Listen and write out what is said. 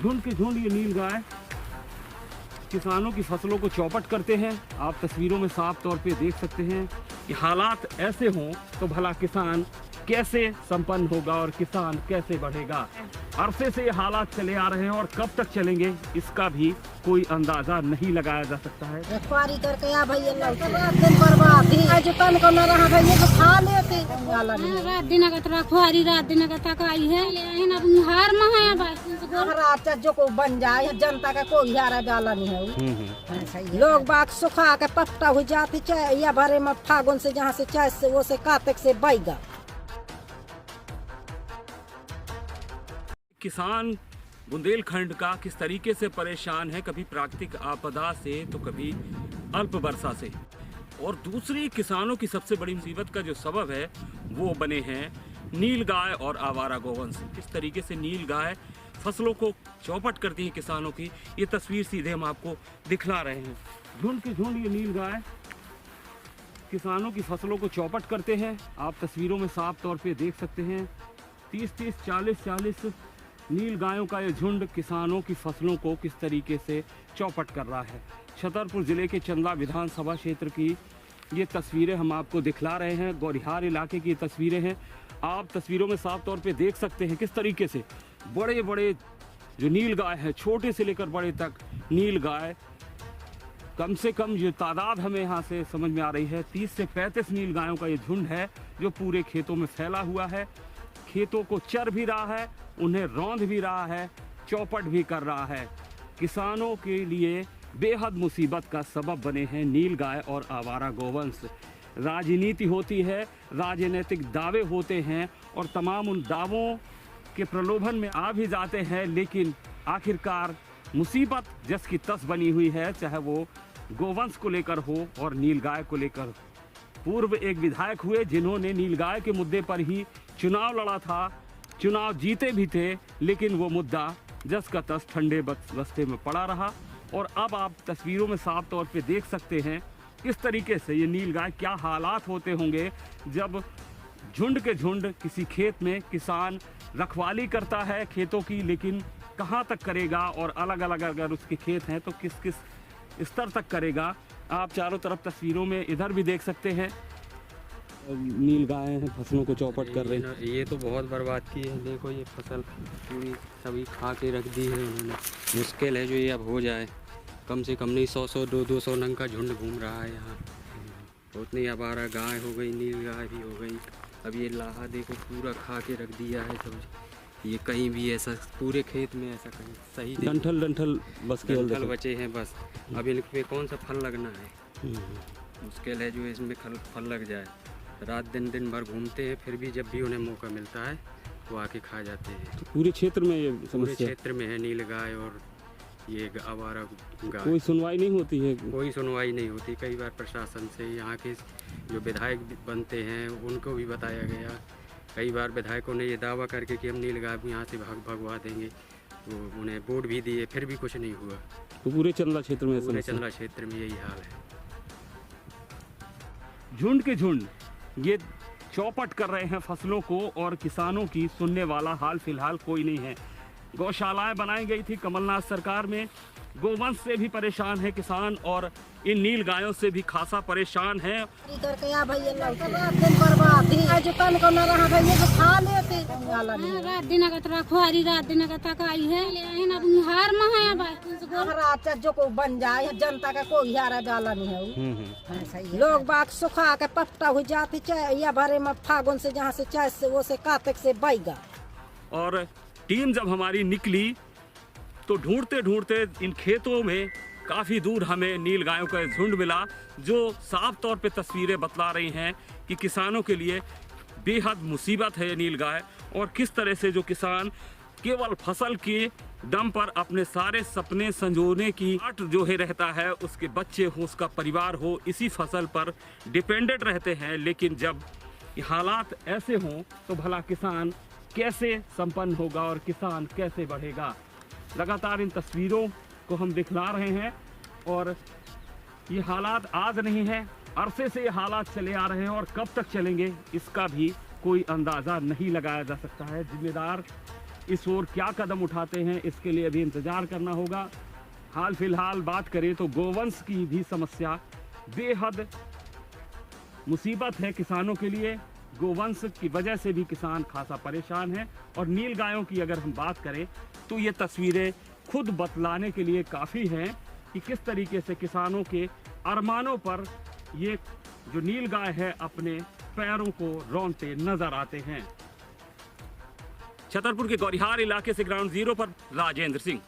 झुंड के झुंड ये नील गाय किसानों की फसलों को चौपट करते हैं। आप तस्वीरों में साफ तौर पे देख सकते हैं कि हालात ऐसे हों तो भला किसान कैसे संपन्न होगा और किसान कैसे बढ़ेगा। अरसे से ये हालात चले आ रहे हैं और कब तक चलेंगे इसका भी कोई अंदाजा नहीं लगाया जा सकता है। रखवारी करके आ भैया रात दिन बर्बाद ही आज तन को न रहा भैया तो खा लेते रात दिन का रखवारी रात दिन का तक आई है अपनी हार में है बस रात जो को बन जाए जनता का कोई हारा डाला नहीं है। लोग बाग सुखा के पपटा हो जाती चाहे या भरे में फागुन से जहाँ से चाहे से वो से कार्तिक से बैगा। किसान बुंदेलखंड का किस तरीके से परेशान है, कभी प्राकृतिक आपदा से तो कभी अल्प वर्षा से। और दूसरी किसानों की सबसे बड़ी मुसीबत का जो सबब है वो बने हैं नील गाय और आवारा गोवंश। किस तरीके से नील गाय फसलों को चौपट करती है किसानों की, ये तस्वीर सीधे हम आपको दिखला रहे हैं। झुंड के झुंड ये नील गाय किसानों की फसलों को चौपट करते हैं। आप तस्वीरों में साफ तौर पे देख सकते हैं 30-30, 40-40 नील गायों का ये झुंड किसानों की फसलों को किस तरीके से चौपट कर रहा है। छतरपुर ज़िले के चंदा विधानसभा क्षेत्र की ये तस्वीरें हम आपको दिखला रहे हैं। गौरिहार इलाके की तस्वीरें हैं। आप तस्वीरों में साफ तौर पे देख सकते हैं किस तरीके से बड़े बड़े जो नील गाय हैं, छोटे से लेकर बड़े तक नील गाय, कम से कम जो तादाद हमें यहाँ से समझ में आ रही है 30 से 35 नील गायों का ये झुंड है जो पूरे खेतों में फैला हुआ है। खेतों को चर भी रहा है, उन्हें रौंद भी रहा है, चौपट भी कर रहा है। किसानों के लिए बेहद मुसीबत का सबब बने हैं नील गाय और आवारा गोवंश। राजनीति होती है, राजनीतिक दावे होते हैं और तमाम उन दावों के प्रलोभन में आ भी जाते हैं, लेकिन आखिरकार मुसीबत जिसकी तस बनी हुई है, चाहे वो गोवंश को लेकर हो और नील गाय को लेकर। पूर्व एक विधायक हुए जिन्होंने नील गाय के मुद्दे पर ही चुनाव लड़ा था, चुनाव जीते भी थे, लेकिन वो मुद्दा जस का तस ठंडे बस्ते में पड़ा रहा। और अब आप तस्वीरों में साफ तौर पे देख सकते हैं किस तरीके से ये नील गाय, क्या हालात होते होंगे जब झुंड के झुंड किसी खेत में किसान रखवाली करता है खेतों की, लेकिन कहाँ तक करेगा और अलग अलग अगर उसके खेत हैं तो किस किस स्तर तक करेगा। आप चारों तरफ तस्वीरों में इधर भी देख सकते हैं नील गाय हैं फसलों को चौपट कर रहे हैं। ये तो बहुत बर्बाद की है। देखो ये फसल पूरी सभी खा के रख दी है उन्होंने। मुश्किल है जो ये अब हो जाए। कम से कम नहीं 100-100, 200 नंग का झुंड घूम रहा है यहाँ। उतनी आवारा गाय हो गई, नील गाय भी हो गई। अब ये लाहा देखो पूरा खा के रख दिया है सब। ये कहीं भी ऐसा पूरे खेत में ऐसा कहीं सही डंठल बस केवल फल बचे हैं बस। अब इन पे कौन सा फल लगना है। मुश्किल है जो इसमें फल लग जाए। रात दिन भर घूमते हैं, फिर भी जब भी उन्हें मौका मिलता है वो आके खा जाते हैं। तो पूरे क्षेत्र में ये पूरे क्षेत्र में है नील गाय और ये आवारा गाय। कोई सुनवाई नहीं होती है? कोई सुनवाई नहीं होती। कई बार प्रशासन से, यहाँ के जो विधायक बनते हैं उनको भी बताया गया। कई बार विधायकों ने ये दावा करके कि हम नील गाय यहाँ से भगवा देंगे, तो उन्हें वोट भी दिए, फिर भी कुछ नहीं हुआ। तो पूरे चंदा क्षेत्र में यही हाल है। झुंड के झुंड ये चौपट कर रहे हैं फसलों को और किसानों की सुनने वाला हाल फिलहाल कोई नहीं है। गौशालाएं बनाई गई थी कमलनाथ सरकार में। गोवंश से भी परेशान है किसान और इन नील गायों से भी खासा परेशान है। करके आ भैया रात दिन बर्बाद ही आज तन को न रहा भैया तो खा लेते रात दिन का रखवारी रात दिन का तक आई है अपनी हार में है बस रात जो को बन जाए जनता का कोई हारा डाला नहीं है। लोग बाग सुखा के पपटा हो जाती चाहे या भरे में फागुन से जहाँ से चाहे से वो से कार्तिक से बैगा। और टीम जब हमारी निकली तो ढूंढते ढूंढते इन खेतों में काफ़ी दूर हमें नील गायों का झुंड मिला, जो साफ तौर पे तस्वीरें बतला रही हैं कि किसानों के लिए बेहद मुसीबत है ये नील गाय। और किस तरह से जो किसान केवल फसल के दम पर अपने सारे सपने संजोने की आट जो है रहता है, उसके बच्चे हो, उसका परिवार हो, इसी फसल पर डिपेंडेंट रहते हैं। लेकिन जब हालात ऐसे हों तो भला किसान कैसे संपन्न होगा और किसान कैसे बढ़ेगा। लगातार इन तस्वीरों को हम दिखला रहे हैं और ये हालात आज नहीं है, अरसे से ये हालात चले आ रहे हैं और कब तक चलेंगे इसका भी कोई अंदाज़ा नहीं लगाया जा सकता है। जिम्मेदार इस ओर क्या कदम उठाते हैं, इसके लिए अभी इंतजार करना होगा। हाल फिलहाल बात करें तो गोवंश की भी समस्या बेहद मुसीबत है किसानों के लिए। गोवंश की वजह से भी किसान खासा परेशान है। और नील गायों की अगर हम बात करें तो ये तस्वीरें खुद बतलाने के लिए काफ़ी हैं कि किस तरीके से किसानों के अरमानों पर ये जो नील गाय है अपने पैरों को रौंदते नजर आते हैं। छतरपुर के गौरिहार इलाके से ग्राउंड जीरो पर राजेंद्र सिंह।